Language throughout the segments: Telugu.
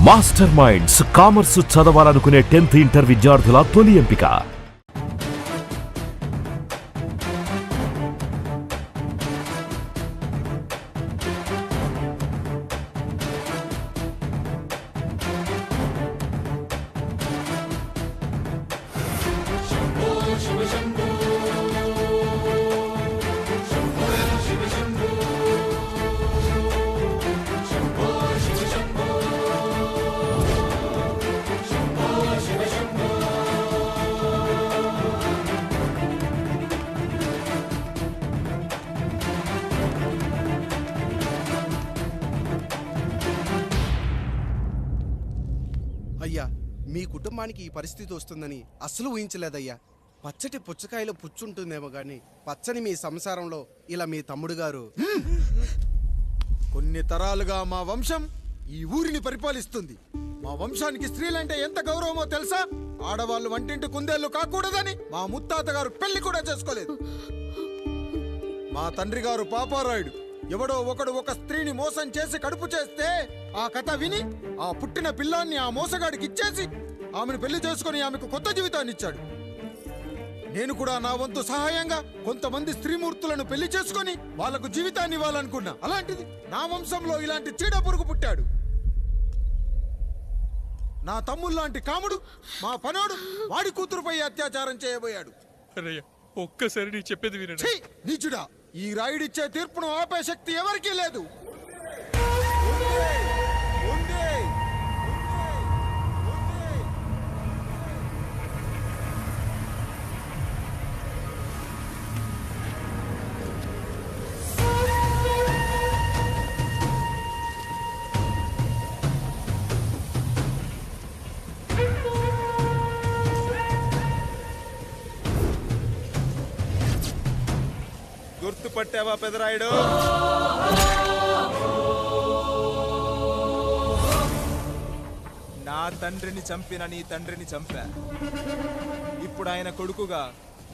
మాస్టర్ మైండ్స్ కామర్స్ చదవాలనుకునే 10th ఇంటర్ విద్యార్థుల తొలి ఎంపిక. అయ్యా, మీ కుటుంబానికి ఈ పరిస్థితి వస్తుందని అస్సలు ఊహించలేదయ్యా. పచ్చటి పుచ్చకాయలో పుచ్చుంటుందేమో గాని పచ్చని మీ సంసారంలో ఇలా మీ తమ్ముడు గారు కొన్ని తరాలుగా మా వంశం ఈ ఊరిని పరిపాలిస్తుంది. మా వంశానికి స్త్రీలంటే ఎంత గౌరవమో తెలుసా? ఆడవాళ్ళు వంటింటి కుందేళ్లు కాకూడదని మా ముత్తాత గారు పెళ్లి కూడా చేసుకోలేదు. మా తండ్రి గారు పాపారాయుడు ఎవడో ఒకడు ఒక స్త్రీని మోసం చేసి కడుపు చేస్తే ఆ కథ విని ఆ పుట్టిన పిల్లాన్ని ఆ మోసగాడికి ఇచ్చేసి ఆమెను పెళ్లి చేసుకుని ఆమెకు కొత్త జీవితాన్ని ఇచ్చాడు. నేను కూడా నా వంతు సహాయంగా కొంతమంది స్త్రీమూర్తులను పెళ్లి చేసుకుని వాళ్లకు జీవితాన్ని ఇవ్వాలనుకున్నా. అలాంటిది నా వంశంలో ఇలాంటి చీడ పురుగు పుట్టాడు. నా తమ్ముళ్ళలాంటి కాముడు మా పనోడు వాడి కూతురుపై అత్యాచారం చేయబోయాడు. ఒక్కసారి నీ చెప్పేది వినండి. నీచుడా, ఈ రాయుడిచ్చే తీర్పును ఆపే శక్తి ఎవరికీ లేదు. గుర్తుపట్టావా పెదరాయుడు? నా తండ్రిని చంపిన నీ తండ్రిని చంపా. ఇప్పుడు ఆయన కొడుకుగా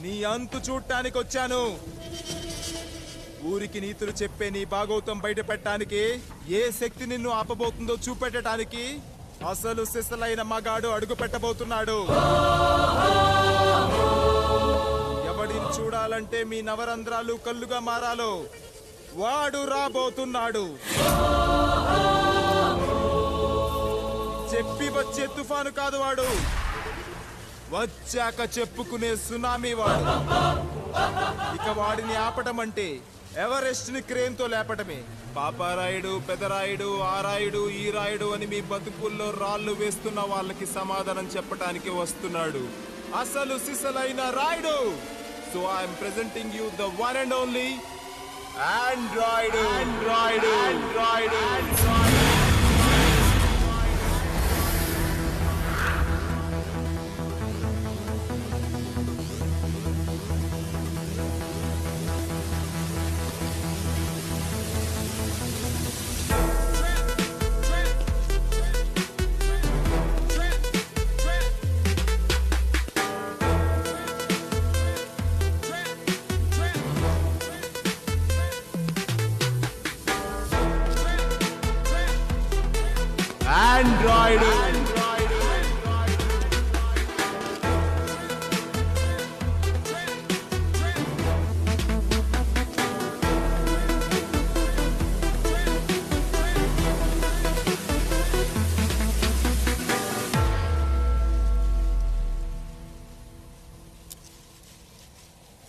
నీ అంతు చూడటానికి వచ్చాను. ఊరికి నీతులు చెప్పే నీ భాగవతం బయట పెట్టడానికి ఏ శక్తి నిన్ను ఆపబోతుందో చూపెట్టడానికి అసలు సిసలైన మగాడు అడుగు పెట్టబోతున్నాడు. ఎవడిని చూడాలంటే మీ నవరంధ్రాలు కళ్ళుగా మారాలో వాడు రాబోతున్నాడు. చెప్పి వచ్చే తుఫాను కాదు వాడు, వచ్చాక చెప్పుకునే సునామీ వాడు. ఇక వాడిని ఆపటం అంటే ఎవరెస్ట్ ని క్రేన్ తో లేపటమే. పాపారాయుడు, పెదరాయుడు, ఆ రాయుడు, ఈ రాయుడు అని మీ బతుకుల్లో రాళ్లు వేస్తున్న వాళ్ళకి సమాధానం చెప్పటానికి వస్తున్నాడు అసలు సిసలైన Rayudu. So I am presenting you the one and only Android.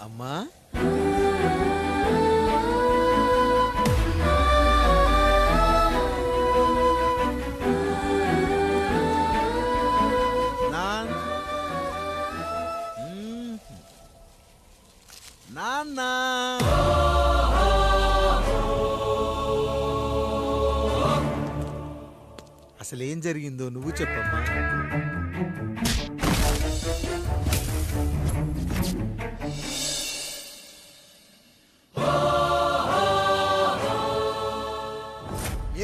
అమ్మా, నాన్న అసలేం జరిగిందో నువ్వు చెప్పమ్మా.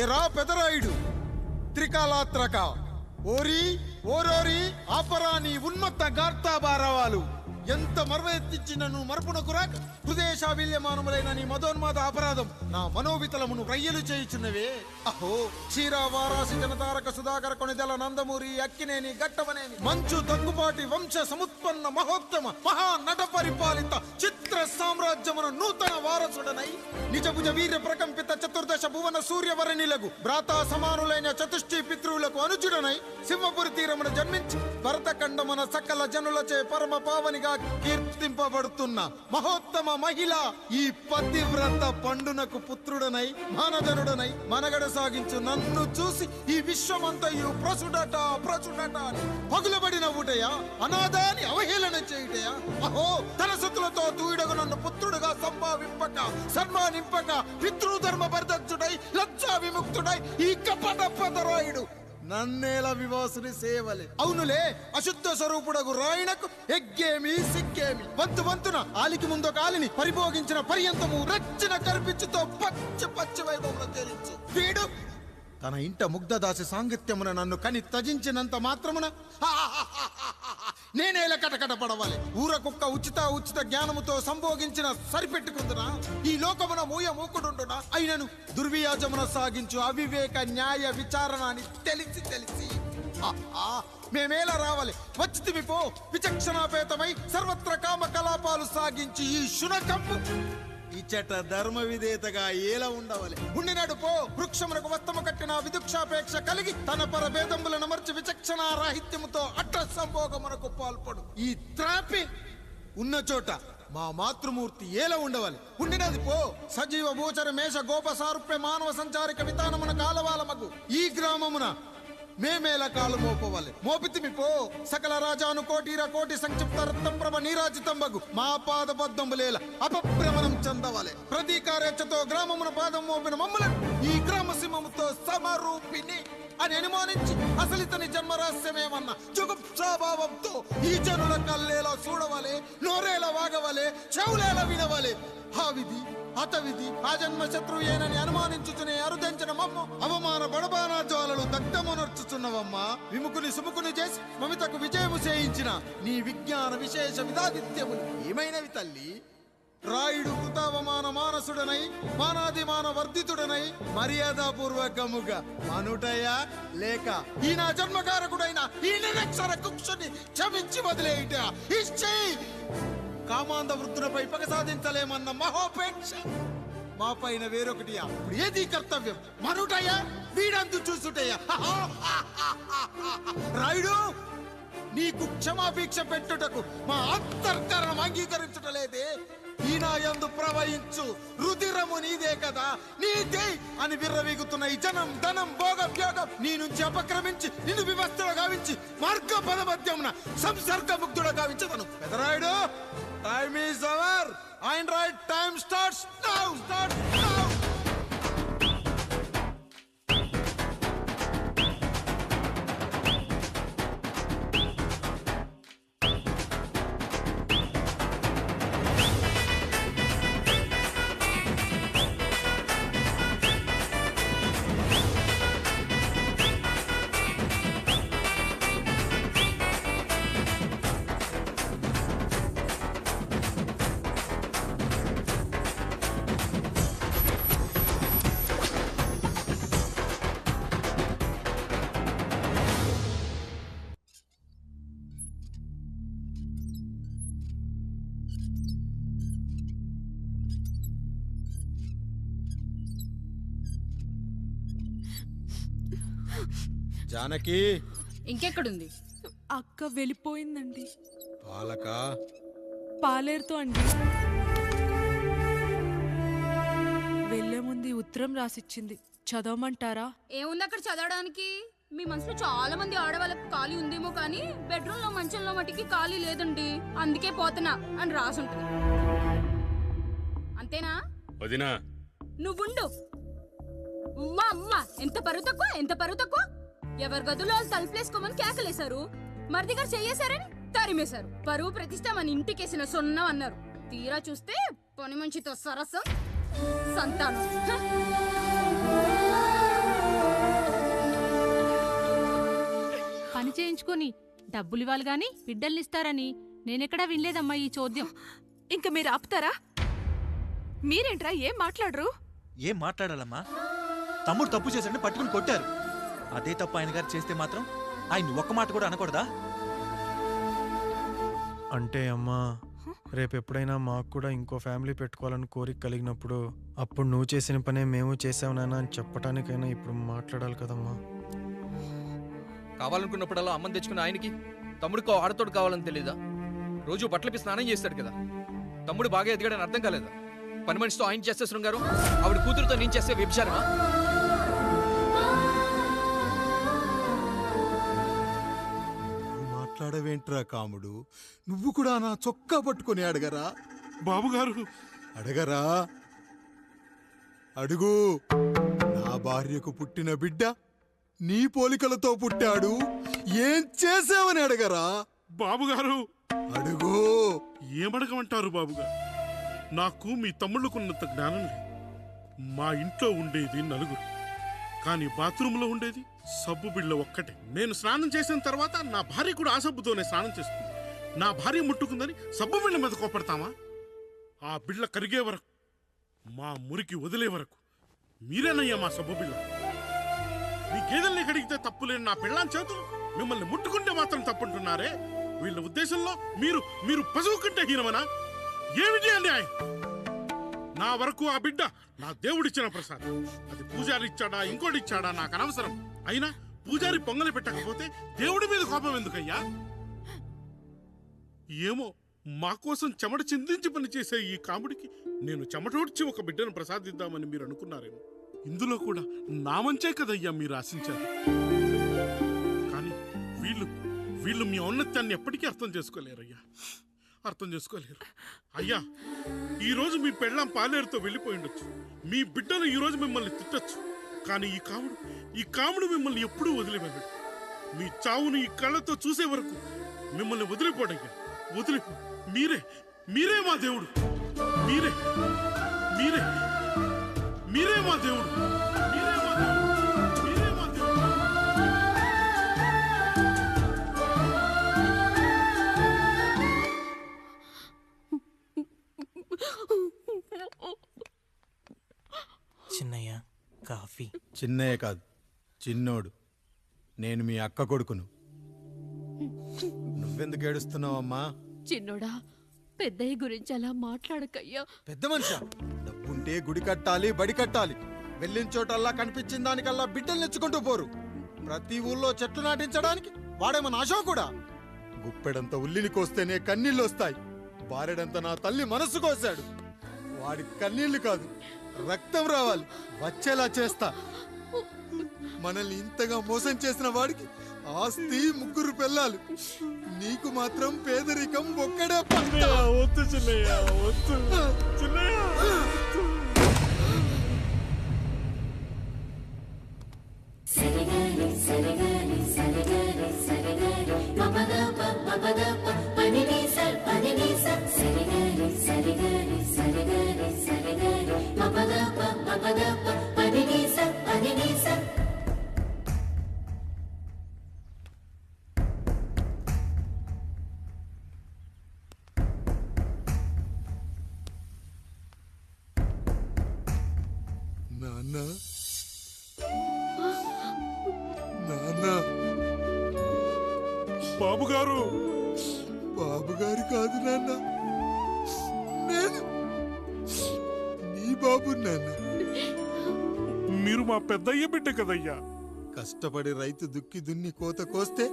ఏరా పెదరాయుడు, త్రికాలాత్రక ఓరి ఓరోరి ఆపరా నీ ఉన్మత్త గార్తాబారవాలు. ఎంత మర్మ ఎత్తించి నన్ను మరపునకు రాక హృదయశావిల్యమానములైన నీ మదోన్మాద అపరాధం నా మనోవితలమును రయ్యలు చేయుచున్నవే. అహో క్షీర వారాసి జనతారక సుధాకర కొనిదెల నందమూరి అక్కినేని గట్టవనేని మంచు దగ్గుపాటి వంశ సముత్పన్న మహోత్తమ మహా నట పరిపాలిత చిత్ర సామ్రాజ్యమున నూతన వారసుడనై నిజభుజ వీర్య ప్రకంపిత చతుర్దశ భువన సూర్యవరణిలకు భ్రాతా సమానులైన చతుష్టి పితృవులకు అనుజుడనై సింహపురి తీరమున జన్మించి భరతఖండమున సకల జనులచే పరమ పావనిగా కీర్తింపబడుతున్న మహోత్తమ మహిళ ఈ పతివ్రత పండునకు పుత్రుడనై మానధనుడనై మనగడ సాగించు నన్ను చూసి ఈ విశ్వమంతయు ప్రసుడట అని పగులబడి నవ్వుటయా, అనాథాన్ని అవహేళన చేయుటయా? అహో తన సతులతో తూయిడగు నన్ను పుత్రుడుగా సంభావింపక సన్మానింపక పితృధర్మ పరిదక్షుడై లజ్జా విముక్తుడై ఈ కపట పదరాయుడు నన్నేల వివాసుని సేవలే. అవునులే, అశుద్ధ స్వరూపుడగు రాయణకు ఎగ్గేమి సిగ్గేమి. వంతున ఆలికి ముందు కాలిని పరిభోగించిన పర్యంతము రచ్చిన కర్పిచ్చుతో పచ్చి వైభవంలో తేలించు. వీడు తన ఇంట ముగ్ధదాసి సాంగత్యమున నన్ను కని త్యజించినంత మాత్రమున నేనేలా కటకట పడవాలి? ఊర కుక్క ఉచిత జ్ఞానముతో సంభోగించిన సరిపెట్టుకుందునా? ఈ లోకమున మూకుడుండునా? అయినను దుర్వ్యాజమున సాగించు అవివేక న్యాయ విచారణ అని తెలిసి మేమేలా రావాలి? వచ్చితివి పో విచక్షణాపేతమై సర్వత్ర కామ కలాపాలు సాగించి ఈ శునకము ఇచ్చట ధర్మ విధేతగా ఏలా ఉండవాలి? ఉండినాడు పో వృక్షమునకు వస్తము కట్టిన విదుక్షాపేక్ష కలిగి తన పరభేదములను మర్చి విచక్షణ రాహిత్యముతో అట్ట సంభోగమునకు పాల్పడు. ఈ త్రాపి ఉన్న చోట మా మాతృమూర్తి ఏలా ఉండవాలి? ఉండినది పో సజీవ భూచర మేష గోప సారూప్య మానవ సంచారిక విధానమున కాలవాలమగు ఈ గ్రామమున మేమేలా కాలు మోపవాలి? మోపితిమి పో సకల రాజాను కోటి సంక్షిప్త రత్నప్రభ నీరాజితంబగు మా పాద పద్మంబులేల అపభ్రమణం చెందవాలి. ప్రతీకారేచ్ఛతో గ్రామమున పాదం మోపిన మమ్మలను ఈ గ్రామ సింహముతో సమరూపిణి అని అనుమానించి అసలితని జన్మరహస్యమేమన్నా జుగుప్సాభావంతో ఈ జనుల కల్లేలా చూడవాలి, నోరేలా వాగవాలి, చెవులేలా వినవాలి. ఆ విధి హతవిధి ఆ జన్మ శత్రువు ఏనని అనుమానించుచునే అరుదించిన మమ్మ అవమాన బడబానా జ్వాలలు దగ్ధమునర్చుచున్నవమ్మా. విముకుని సుముకుని చేసి మమితకు విజయము చేయించిన నీ విజ్ఞాన విశేష విధాదిత్యములు ఏమైనవి తల్లి? రాయుడు కృతావమాన మానసుడనై మానాదిమాన వర్ధితుడనై మర్యాదాపూర్వకముగా మనుటయా లేక ఈ నా జన్మకారకుడైన ఈ నిరక్షర కుక్షుని క్షమించి వదిలేయుట ఇచ్చే కామాంధ వృద్ధులపై పగ సాధించలేమన్న మహోపేక్ష మా పైన వేరొకటియా? ఇప్పుడు ఏది కర్తవ్యం? మనుటయా వీడందు చూసుటయా? రాయుడు నీకు క్షమాపీక్ష పెట్టుటకు మా అంతర్కరణం అంగీకరించుటలేదే. ఈనాయందు ప్రవహించు రుధిరము నీదే కదా, నీదే అని విర్రవీగుతున్న ఈ జనం ధనం భోగభ్యోగం నీ నుంచి అపక్రమించి నిన్ను వివస్థలో గావించి మార్గ పదమధ్యమున సంసర్గ ముగ్ధుడ గావించదను. Pedarayudu time is over and right time starts now. Janaki ఇంకెక్కడుంది? అక్క వెళ్ళిపోయిందండి. పాలక పాలేరుతో అండి. వెళ్లే ముందు ఉత్తరం రాసిచ్చింది, చదవమంటారా? ఏముంది అక్కడ చదవడానికి? మీ మనసులో చాలా మంది ఆడవాళ్ళకి ఖాళీ ఉందేమో కానీ బెడ్రూమ్ లో మంచంలో మట్టికి ఖాళీ లేదండి, అందుకే పోతున్నా అని రాసుంటది. అంతేనా వదినా? నువ్వుండు. ఉమ్మా అమ్మా, ఎంత పరువు తక్కువ. ఎవరి గదులో వాళ్ళు తలుపులేసుకోమని కేకలేశారు, మరిది గారు చెయ్యేశారని తరిమేశారు. పరువు ప్రతిష్ట మన ఇంటికేసిన సొన్నం అన్నారు. తీరా చూస్తే పని మంచితో సరసం సంతానం. పని చేయించుకొని డబ్బులివ్వాలి గాని బిడ్డల్నిస్తారని నేనెక్కడా వినలేదమ్మా ఈ చోద్యం. ఇంక మీరు ఆపుతారా? మీరేంట్రా ఏం మాట్లాడరు? ఏం మాట్లాడాలమ్మా? తమ్ముడు తప్పు చేశాడని పట్టుకుని కొట్టారు. అదే తప్పు ఆయన గారు చేస్తే మాత్రం ఆయన ఒక్క మాట కూడా అనకూడదా? అంటే అమ్మా, రేపు ఎప్పుడైనా మాకు కూడా ఇంకో ఫ్యామిలీ పెట్టుకోవాలని కోరిక కలిగినప్పుడు అప్పుడు నువ్వు చేసిన పనే మేము చేసావు నాన్న అని చెప్పడానికైనా ఇప్పుడు మాట్లాడాలి కదమ్మా. కావాలనుకున్నప్పుడల్లా అమ్మని తెచ్చుకున్న ఆయనకి తమ్ముడికో ఆడతోడు కావాలని తెలీదా? రోజు బట్టలపి స్నానం చేస్తాడు కదా. తమ్ముడు బాగా ఎదిగాడని అర్థం కాలేదా? పని మనిషితో ఆయన చేస్తే శృంగారం, ఆవిడ కూతురుతో నేను చేస్తే వ్యభిచారమా? మాట్లాడవేంట్రా కాముడు? నువ్వు కూడా నా చొక్కా పట్టుకొని అడగరా? బాబుగారు, అడగరా? అడుగు. నా భార్యకు పుట్టిన బిడ్డ నీ పోలికలతో పుట్టాడు, ఏం చేసావని అడగరా? బాబుగారు, అడుగు. ఏమడగమంటారు బాబుగారు? నాకు మీ తమ్ముళ్ళకున్నంత జ్ఞానం లేదు. మా ఇంట్లో ఉండేది నలుగురు, కానీ బాత్రూంలో ఉండేది సబ్బు బిళ్ళ ఒక్కటే. నేను స్నానం చేసిన తర్వాత నా భార్య కూడా ఆ సబ్బుతోనే స్నానం చేస్తుంది. నా భార్య ముట్టుకుందని సబ్బు బిళ్ళ మీద కోపడతామా? ఆ బిళ్ళ కరిగే వరకు, మా మురికి వదిలే వరకు మీరేనయ్యా మా సబ్బు బిళ్ళ. మీ గేదెల్ని కడిగితే తప్పులేని నా పిల్లాని చేతులు మిమ్మల్ని ముట్టుకుంటే మాత్రం తప్పుంటున్నారే. వీళ్ళ ఉద్దేశంలో మీరు మీరు పశువు కంటే హీనమనా? ఏమిటి అన్యాయం? నా వరకు ఆ బిడ్డ నా దేవుడిచ్చిన ప్రసాదం. అది పూజారి ఇచ్చాడా ఇంకోటిచ్చాడా నాకు అనవసరం. అయినా పూజారి పొంగలి పెట్టకపోతే దేవుడి మీద కోపం ఎందుకయ్యా? ఏమో, మా కోసం చెమట చిందించి పనిచేసే ఈ కాముడికి నేను చెమటోడ్చి ఒక బిడ్డను ప్రసాదిద్దామని మీరు అనుకున్నారేమో. ఇందులో కూడా నా మంచే కదయ్యా మీరు ఆశించారు. కానీ వీళ్ళు మీ ఔన్నత్యాన్ని ఎప్పటికీ అర్థం చేసుకోలేరయ్యా, అర్థం చేసుకోలేరు. అయ్యా, ఈరోజు మీ పెళ్ళాం పాలేరుతో వెళ్ళిపోయి ఉండొచ్చు, మీ బిడ్డలు ఈరోజు మిమ్మల్ని తిట్టచ్చు. కానీ ఈ కాముడు మిమ్మల్ని ఎప్పుడూ వదిలి వెళ్ళడు. మీ చావును ఈ కళ్ళతో చూసే వరకు మిమ్మల్ని వదిలిపోడయ్యా, వదిలిపో. మీరే మా దేవుడు, మీరే మీరే మీరే మా దేవుడు, మీరే మా దేవుడు, మీరే మా దేవుడు. చిన్నయ్య, కాఫీ. చిన్నయ్య కాదు, చిన్నోడు. నేను మీ అక్క కొడుకును. నువ్వెందుకు ఏడుస్తున్నావమ్మా? చిన్నోడా, పెద్దయ్య గురించి అలా మాట్లాడకయ్యా. పెద్ద మనిషా, డబ్బుంటే గుడి కట్టాలి, బడి కట్టాలి. వెళ్ళిన చోటల్లా కనిపించిన దానికల్లా బిడ్డలు నెచ్చుకుంటూ పోరు. ప్రతి ఊళ్ళో చెట్లు నాటించడానికి వాడేమన్నా అశోకుడా? గుప్పెడంత ఉల్లిని కోస్తేనే కన్నీళ్ళు వస్తాయి. బారెడంత నా తల్లి మనస్సు కోసాడు. వాడి కన్నీళ్లు కాదు, రక్తం రావాలి, వచ్చేలా చేస్తా. మనల్ని ఇంతగా మోసం చేసిన వాడికి ఆస్తి 3 పిల్లలు, నీకు మాత్రం పేదరికం ఒక్కడే పంట. వద్దు చిన్నయ్య, వద్దు చిన్నయ్య. నాన్న, నాన్న. బాబుగారు, బాబుగారు కాదు నాన్న, నేను నీ బాబు నాన్న. మీరు మా పెద్దయ్య బిడ్డ కదయ్యా. కష్టపడి రైతు దుక్కి దున్ని కోత కోస్తే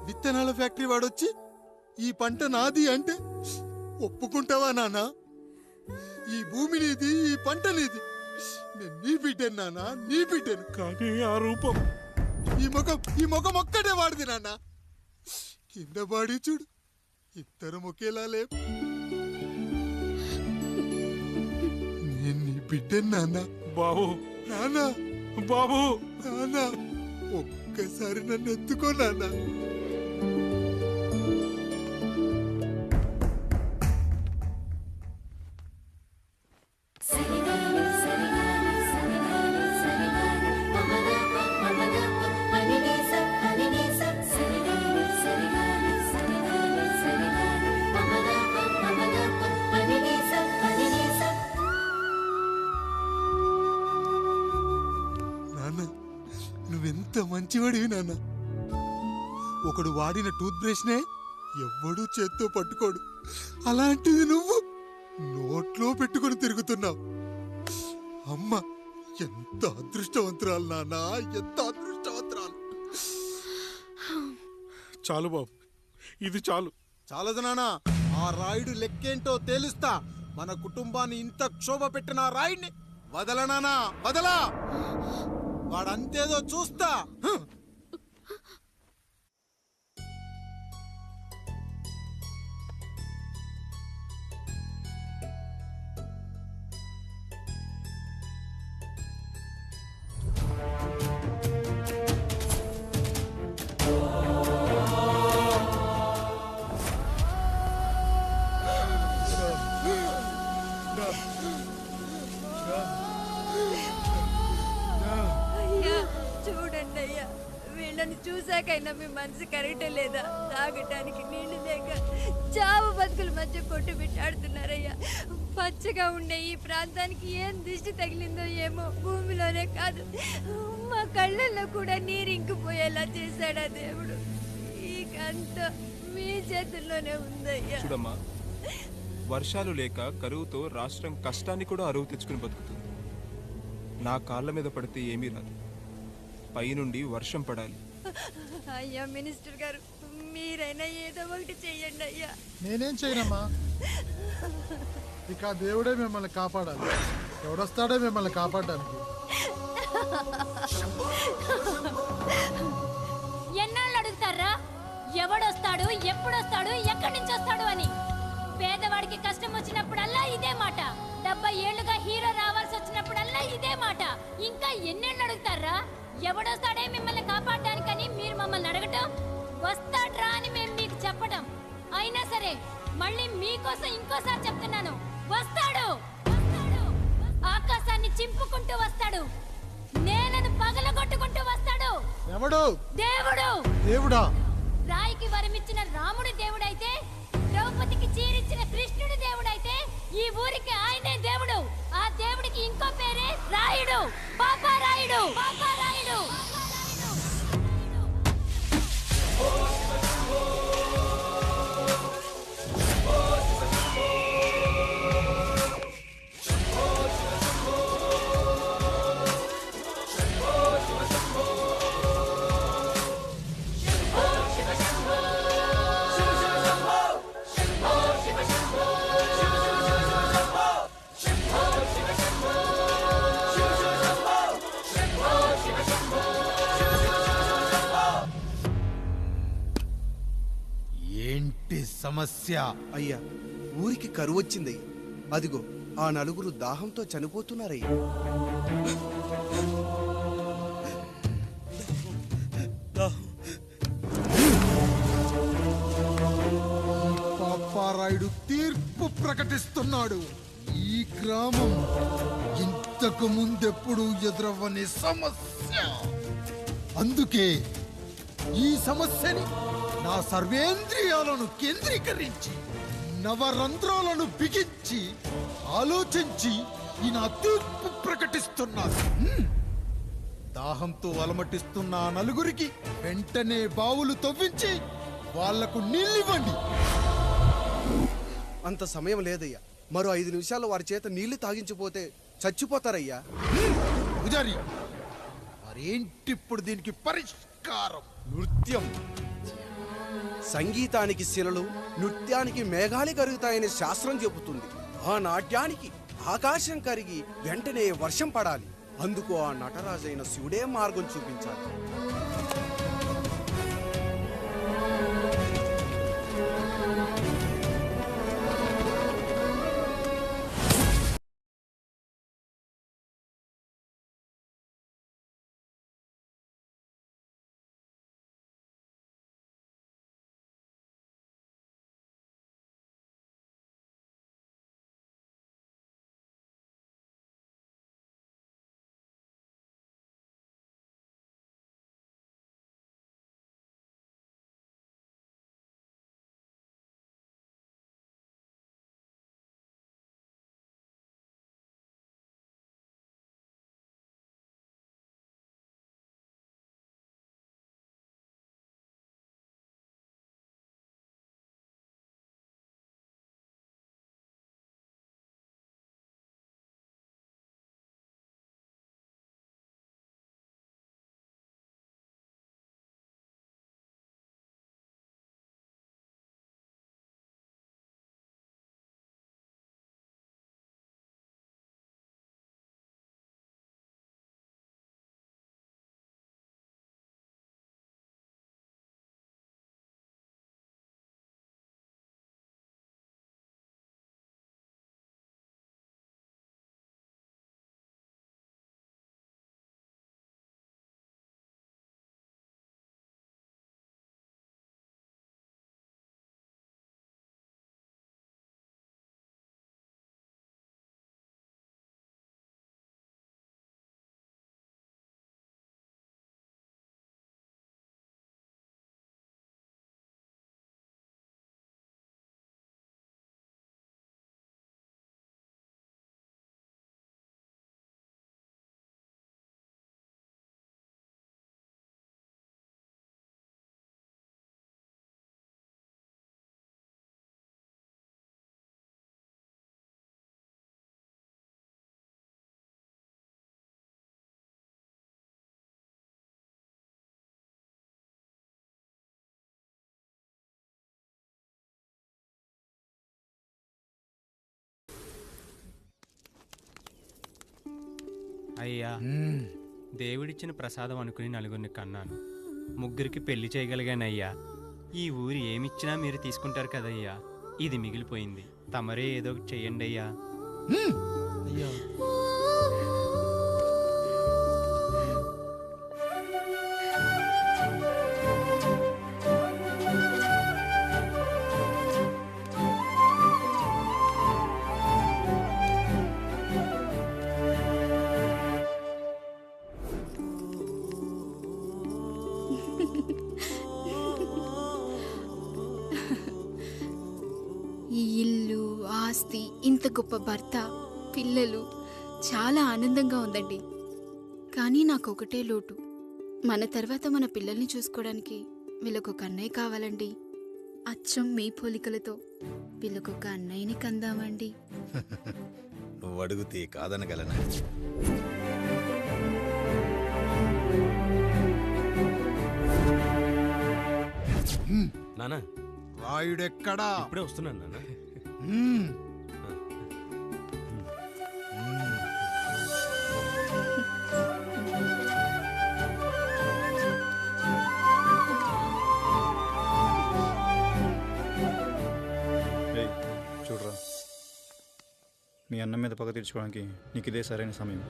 విత్తనాల ఫ్యాక్టరీ వాడొచ్చి ఈ పంట నాది అంటే ఒప్పుకుంటావా నాన్న? ఈ భూమి నీది, ఈ పంట నీది. నేను నీ బిడ్డను నాన్న, నీ బిడ్డను. కానీ ఆ రూపం, ఈ ముఖం ఒక్కటే వాడిది నాన్న. కింద బాడి చూడు, ఇద్దరం ఒకేలా లేవు. నేను నీ బిడ్డను నాన్న. బాబు, నాన్న, బాబు, నాన్న, ఒక్కసారి నన్ను ఎత్తుకో నాన్న. మంచివాడివి నాన్న. ఒకడు వాడిన టూత్ బ్రష్నే ఎవ్వడూ చేత్తో పట్టుకోడు, అలాంటిది నువ్వు నోట్లో పెట్టుకొని తిరుగుతున్నావు. అమ్మ ఎంత అదృష్టవంతురాలు నాన్న, ఎంత అదృష్టవంతురాలు. చాలు బాబు, ఇది చాలు. చాలదు నాన్న, ఆ రాయుడు లెక్కేంటో తేలుస్తా. మన కుటుంబాన్ని ఇంత క్షోభ పెట్టిన ఆ రాయుడిని వదలనానా, వదలా. వాడంతేదో చూస్తా. అయ్యా చూడండి అయ్యా, వీళ్ళని చూసాకైనా మీ మనసు కరెక్టే లేదా? తాగటానికి నీళ్లు లేక చావు బతుకుల మధ్య కొట్టు పెట్టాడుతున్నారయ్యా. పచ్చగా ఉండే ఈ ప్రాంతానికి ఏం దిష్టి తగిలిందో ఏమో, భూమిలోనే కాదు మా కళ్ళల్లో కూడా నీరు ఇంకిపోయేలా చేశాడా దేవుడు. ఈకంతా మీ చేతుల్లోనే ఉందయ్యా. చూడమ్మా, వర్షాలు లేక కరువుతో రాష్ట్రం కష్టాన్ని కూడా అరువు తెచ్చుకుని బతుకుతుంది. నా కాళ్ళ మీద పడితే ఏమీ రాదు, పైనుండి వర్షం పడాలి. అయ్యా మినిస్టర్ గారు, మీరైనా ఏదో ఒకటి చెయ్యండి అయ్యా. నేనేం చేయనమ్మా, ఇక ఆ దేవుడే మిమ్మల్ని కాపాడాలి. ఎవడొస్తాడో మిమ్మల్ని కాపాడడానికి. ఎన్నాళ్ళు అడుగుతారా ఎవడొస్తాడు, ఎప్పుడొస్తాడు, ఎక్కడి నుంచి వస్తాడు అని? పేదవాడికి కష్టం వచ్చినప్పుడల్లా ఇదే మాట. 70 ఏళ్లుగా హీరో రావాల్సి వచ్చినప్పుడల్లా ఇదే మాట. ఇంకా ఎన్నెళ్ళు అడుగుతారా? ఎవడొస్తాడే మిమ్మల్ని కాపాడడానికని మీరు మమ్మల్ని అడగటం, వస్తాడ్రా అని మేము మీకు చెప్పటం. అయినా సరే మళ్ళీ మీకోసం ఇంకోసారి చెప్తున్నాను, వస్తాడు. ఆకాశాన్ని చింపుకుంటూ వస్తాడు, నేలను పగలగొట్టుకుంటూ వస్తాడు. ఎవడు? దేవుడు. దేవుడా? రాయికి వరమిచ్చిన రాముడి దేవుడైతే, ద్రౌపదికి చీరిచ్చిన కృష్ణుడి దేవుడైతే, ఈ ఊరికి ఆయనే దేవుడు. ఆ దేవుడికి ఇంకో పేరే రాయుడు, పాపారాయుడు. పాపారాయుడు. ఏంటి సమస్య? అయ్యా, ఊరికి కరువు వచ్చిందయ్యా. అదిగో ఆ నలుగురు దాహంతో చనిపోతున్నారయ్యా. పాపారాయుడు తీర్పు ప్రకటిస్తున్నాడు. ఈ గ్రామం ఇంతకు ముందెప్పుడు ఎదురవ్వని సమస్య. అందుకే ఈ సమస్యని నా సర్వేంద్రియాలను కేంద్రీకరించి, నవరంధ్రాలను బిగించి ఆలోచించి ఈ నా తీర్పు ప్రకటిస్తున్నాను. దాహంతో అలమటిస్తున్న ఆ నలుగురికి వెంటనే బావులు తవ్వించి వాళ్లకు నీళ్ళివ్వండి. అంత సమయం లేదయ్యా. మరో 5 నిమిషాల్లో వారి చేత నీళ్లు తాగించిపోతే చచ్చిపోతారయ్యా. పూజారి, మరేంటిప్పుడు దీనికి పరిష్కారం? నృత్యం. సంగీతానికి శిలలు, నృత్యానికి మేఘాలు కరుగుతాయని శాస్త్రం చెబుతుంది. ఆ నాట్యానికి ఆకాశం కరిగి వెంటనే వర్షం పడాలి. అందుకు ఆ నటరాజైన శివుడే మార్గం చూపించాలి. అయ్యా దేవుడిచ్చిన ప్రసాదం అనుకుని నలుగురిని కన్నాను, ముగ్గురికి పెళ్లి చేయగలిగానయ్యా. ఈ ఊరు ఏమిచ్చినా మీరు తీసుకుంటారు కదయ్యా, ఇది మిగిలిపోయింది, తమరే ఏదో ఒకటి చెయ్యండి అయ్యా. అయ్యా ఈ ఇల్లు, ఆస్తి, ఇంత గొప్ప భర్త, పిల్లలు, చాలా ఆనందంగా ఉందండి. కానీ నాకు ఒకటే లోటు, మన తర్వాత మన పిల్లల్ని చూసుకోవడానికి వీళ్ళకొక అన్నయ్య కావాలండి. అచ్చం మీ పోలికలతో వీళ్ళకొక అన్నయ్యని కందామండి. నువ్వు అడిగితే కాదనగలనా? నానా రాయుడెక్కడా? ఇప్పుడే వస్తున్నాను నాన్న. చూడరా, మీ అన్న మీద పగ తీర్చుకోవడానికి నీకు ఇదే సరైన సమయం.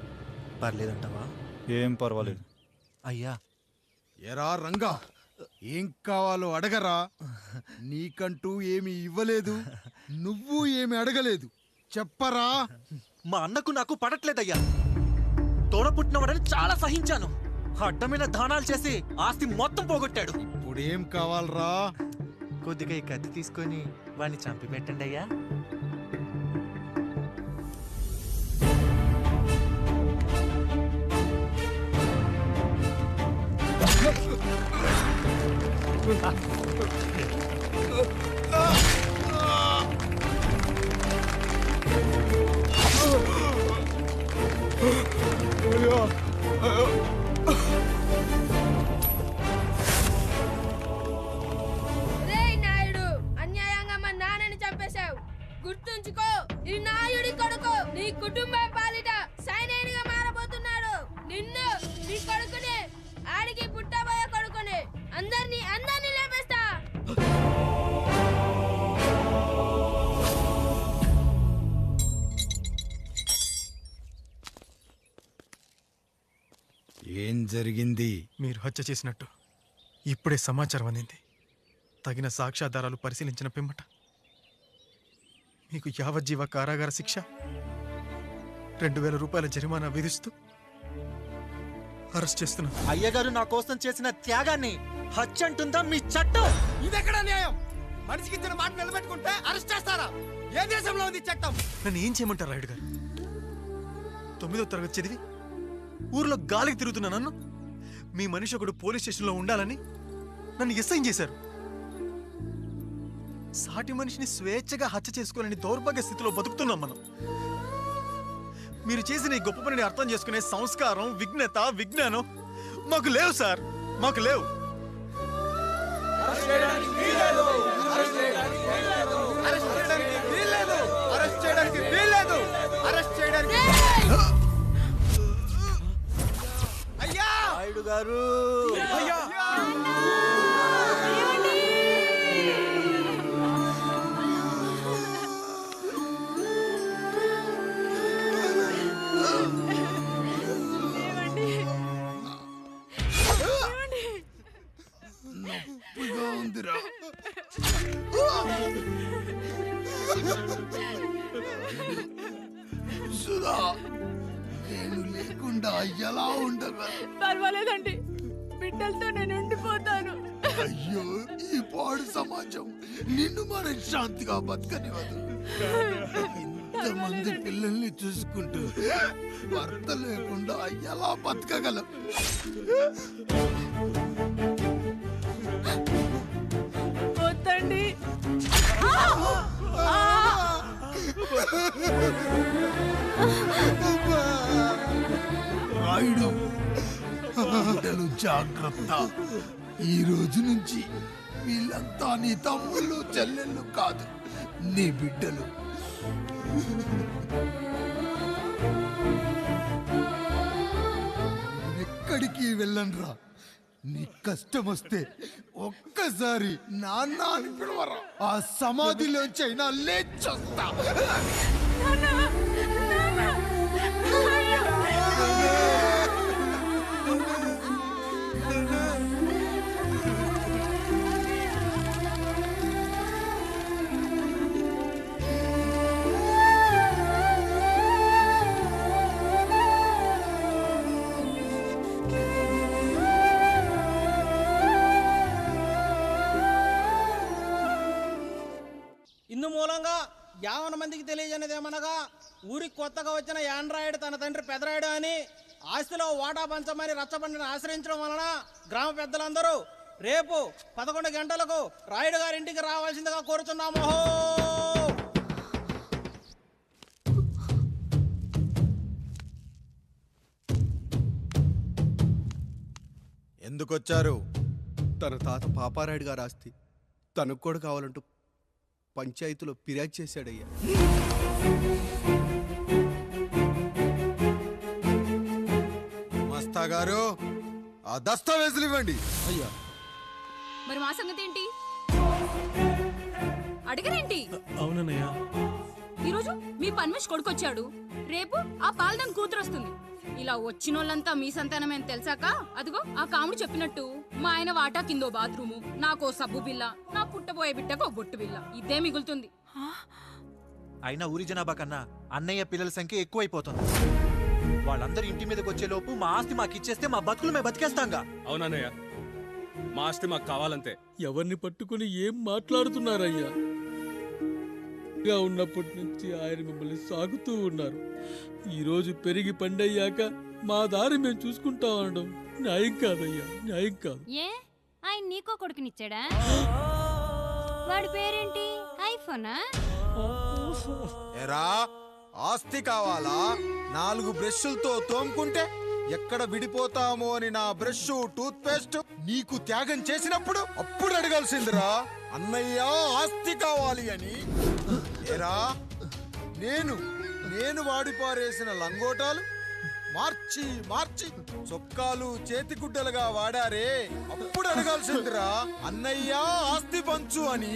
పర్లేదంటావా? ఏం పర్వాలేదు. అయ్యా ఎరా రంగా, ఏం కావాలో అడగరా. నీకంటూ ఏమి ఇవ్వలేదు, నువ్వు ఏమి అడగలేదు, చెప్పరా. మా అన్నకు నాకు పడట్లేదయ్యా. తోడ పుట్టినవాడని చాలా సహించాను, అడ్డమైన దానాలు చేసి ఆస్తి మొత్తం పోగొట్టాడు. ఇప్పుడేం కావాలరా? కొద్దిగా ఈ కత్తి తీసుకొని వాడిని చంపి పెట్టండి అయ్యా. రేయ్ నాయుడు, అన్యాయంగా మా నాన్నని చంపేశావు. గుర్తుంచుకో, ఈ నాయుడి కొడుకు నీ కుటుంబం పాలిట సైనికుడిగా మారబోతున్నాడు. నిన్ను, నీ కొడుకుని, ఆడికి పుట్టబోయే కొడుకుని, అందరినీ లేపేస్తా. ఏం జరిగింది? మీరు హత్య చేసినట్టు ఇప్పుడే సమాచారం అందింది. తగిన సాక్ష్యాధారాలు పరిశీలించిన పిమ్మట మీకు యావజ్జీవ కారాగార శిక్ష, 2000 రూపాయల జరిమానా విధిస్తూ అరెస్ట్ చేస్తున్నాను. అయ్యగారు నా కోసం చేసిన త్యాగాన్ని హత్య అంటుందా మీ చట్టం? ఇదెక్కడ న్యాయం? మనిషికి ఇచ్చిన మాట నిలబెట్టుకుంటే అరెస్ట్ చేస్తారా? ఏ దేశంలో ఉంది చట్టం? నన్ను ఏం చేయమంటారు రాయుడు గారు? 9వ తరగతి చదివి ఊర్లో గాలికి తిరుగుతున్నా నన్ను మీ మనిషి ఒకడు పోలీస్ స్టేషన్లో ఉండాలని నన్ను ఎస్ఐ చేశారు. సాటి మనిషిని స్వేచ్ఛగా హత్య చేసుకోలేని దౌర్భాగ్య స్థితిలో బతుకుతున్నాం మనం. మీరు చేసిన ఈ గొప్ప పనిని అర్థం చేసుకునే సంస్కారం, విజ్ఞత, విజ్ఞానం మాకు లేవు సార్, మాకు లేవు. నాయుడు గారు, నొప్పిగా ఉందిరా. సుధా, నేను లేకుండా ఎలా ఉండగా? పర్వాలేదండి, బిడ్డలతో నేను ఉండిపోతాను. అయ్యో, ఈ పాడు సమాజం నిన్ను మనశ్శాంతిగా బతకనివ్వదు. ఇంతమంది పిల్లల్ని చూసుకుంటూ భర్త లేకుండా ఎలా బతకగలం? వద్దండి. రాయుడు, బిడ్డలు జాగ్రత్త. ఈ రోజు నుంచి వీళ్ళంతా నీ తమ్ముళ్ళు, చెల్లెళ్ళు కాదు, నీ బిడ్డలు. ఎక్కడికి వెళ్ళనురా. నీ కష్టం వస్తే ఒక్కసారి నాన్న అని పిలవరా. ఆ సమాధిలోంచి అయినా లేచొస్తా. ఇందు మూలంగా 50 మందికి తెలియజేయనిదేమనగా ఊరికి కొత్తగా వచ్చిన యాండ్రాయిడ్ తన తండ్రి పెదరాయుడు అని ఆస్తిలో వాటా పంచమని రచ్చబండిని ఆశ్రయించడం వలన గ్రామ పెద్దలందరూ రేపు 11 గంటలకు రాయుడు గారింటికి రావాల్సిందిగా కోరుచున్నాము. ఎందుకొచ్చారు? తన తాత పాపారాయుడు గారు ఆస్తి తనకు కూడా కావాలంటూ పంచాయతీలో ఫిర్యాదు చేశాడయ్యా. మస్తా గారు, ఆ దస్తావేజులు ఇవ్వండి. అయ్యా, మరి మా సంగతి ఏంటి? అడగరేంటి? అవునన్నయ్యా. ఈరోజు మీ పన్మేష్ కొడుకొచ్చాడు, రేపు ఆ పాలదం కూతురు వస్తుంది. ఇలా వచ్చినోళ్ళంతా మీ సంతానమే అని తెలిసాక అదిగో ఆ కాముడు చెప్పినట్టు మా ఆయన వాటా కిందో బాత్రూము, నాకో సబ్బు బిల్ల, నా పుట్టబోయే బిడ్డకో బొట్టు బిల్ల, ఇదే మిగులుతుంది. అయినా ఊరి జనాభా కన్నా అన్నయ్య పిల్లల సంఖ్య ఎక్కువైపోతుంది. వాళ్ళందరూ ఇంటి మీదకి వచ్చే లోపు మా ఆస్తి మాకు ఇచ్చేస్తే మా బతుకులు మేము బతికేస్తాంగా. అవునన్నయ్య, మా ఆస్తి మాకు కావాలంతే. ఎవరిని పట్టుకుని ఏం మాట్లాడుతున్నారయ్యా? ఉన్నప్పటి నుంచి ఆయన మిమ్మల్ని సాగుతూ ఉన్నారు. ఈరోజు పెరిగి పండయ్యాక మా దారి మేము చూసుకుంటా అనడం న్యాయం కాదయ్యా, న్యాయం కాదు. ఏ ఆయన నీకో కొడుకునిచ్చాడా? వాడి పేరేంటి? ఐఫోనా? ఎరా, ఆస్తి కావాలా? 4 బ్రష్లతో తోముకుంటే ఎక్కడ విడిపోతామో అని నా బ్రష్ టూత్ పేస్ట్ నీకు త్యాగం చేసినప్పుడు అప్పుడు అడగాల్సిందిరా అన్నయ్య ఆస్తి కావాలి అని. ఏరా, నేను వాడిపారేసిన లంగోటాలు మార్చి మార్చి చొక్కాలు చేతిగుడ్డలుగా వాడారే, అప్పుడు అడగాల్సిందిరా అన్నయ్య ఆస్తి పంచు అని.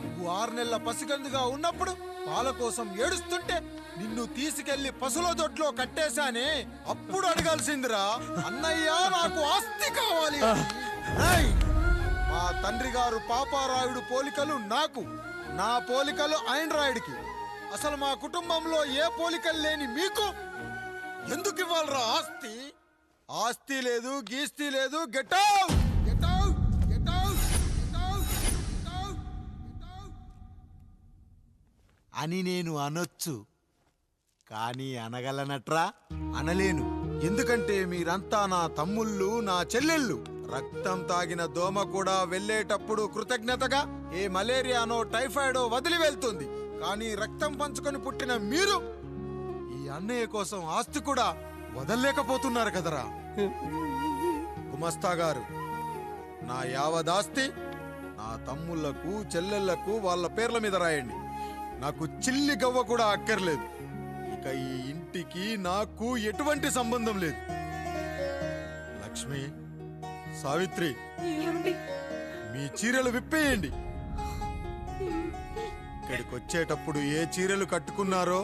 నువ్వు 6 నెలల పసిగందుగా ఉన్నప్పుడు పాల కోసం ఏడుస్తుంటే నిన్ను తీసుకెళ్లి పశువుల దొడ్లో కట్టేశానే, అప్పుడు అడగాల్సిందిరా అన్నయ్య నాకు ఆస్తి కావాలి. మా తండ్రి గారు పాపారాయుడు పోలికలు నాకు, నా పోలికలు ఆండ్రాయిడ్కి. అసలు మా కుటుంబంలో ఏ పోలికలు లేని మీకు ఎందుకు ఇవ్వాలరా ఆస్తి? ఆస్తి లేదు, గీస్తి లేదు. Get out, get out, get out, get out, get out అని నేను అనొచ్చు, కానీ అనగలనట్రా? అనలేను. ఎందుకంటే మీరంతా నా తమ్ముళ్ళు, నా చెల్లెళ్ళు. రక్తం తాగిన దోమ కూడా వెళ్ళేటప్పుడు కృతజ్ఞతగా ఏ మలేరియానో టైఫాయిడో వదిలి వెళ్తుంది. కానీ రక్తం పంచుకొని పుట్టిన మీరు ఈ అన్నయ్య కోసం ఆస్తి కూడా వదల్లేకపోతున్నారు కదరా. గుమస్తా గారు, నా యావదాస్తి నా తమ్ముళ్లకు, చెల్లెళ్లకు వాళ్ళ పేర్ల మీద రాయండి. నాకు చిల్లి గవ్వ కూడా అక్కర్లేదు. ఇక ఈ ఇంటికి నాకు ఎటువంటి సంబంధం లేదు. లక్ష్మి, సావిత్రి, మీ చీరలు విప్పేయండి. ఇక్కడికి వచ్చేటప్పుడు ఏ చీరలు కట్టుకున్నారో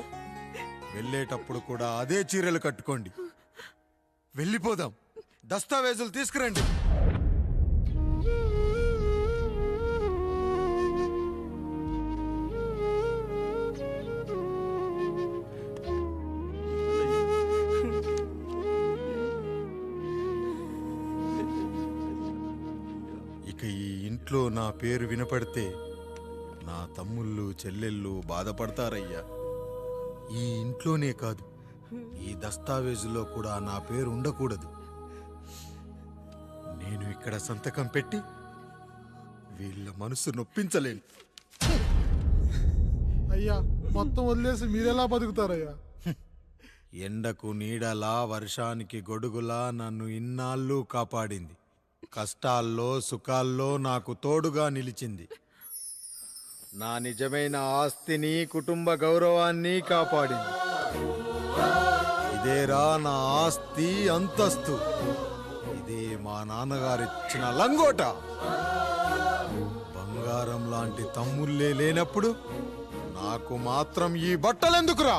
వెళ్ళేటప్పుడు కూడా అదే చీరలు కట్టుకోండి. వెళ్ళిపోదాం. దస్తావేజులు తీసుకురండి. ఇక ఈ ఇంట్లో నా పేరు వినపడితే నా తమ్ముళ్ళు, చెల్లెళ్ళు బాధపడతారయ్యా. ఈ ఇంట్లోనే కాదు, ఈ దస్తావేజులో కూడా నా పేరు ఉండకూడదు. నేను ఇక్కడ సంతకం పెట్టి వీళ్ళ మనసు నొప్పించలేను. అయ్యా, మొత్తం వదిలేసి మీరెలా బతుకుతారయ్యా? ఎండకు నీడలా, వర్షానికి గొడుగులా నన్ను ఇన్నాళ్ళు కాపాడింది. కష్టాల్లో సుఖాల్లో నాకు తోడుగా నిలిచింది. నా నిజమైన ఆస్తిని, కుటుంబ గౌరవాన్ని కాపాడింది. ఇదేరా నా ఆస్తి అంతస్తు. ఇది మా నాన్నగారిచ్చిన లంగోట. బంగారం లాంటి తమ్ముళ్ళే లేనప్పుడు నాకు మాత్రం ఈ బట్టలెందుకురా?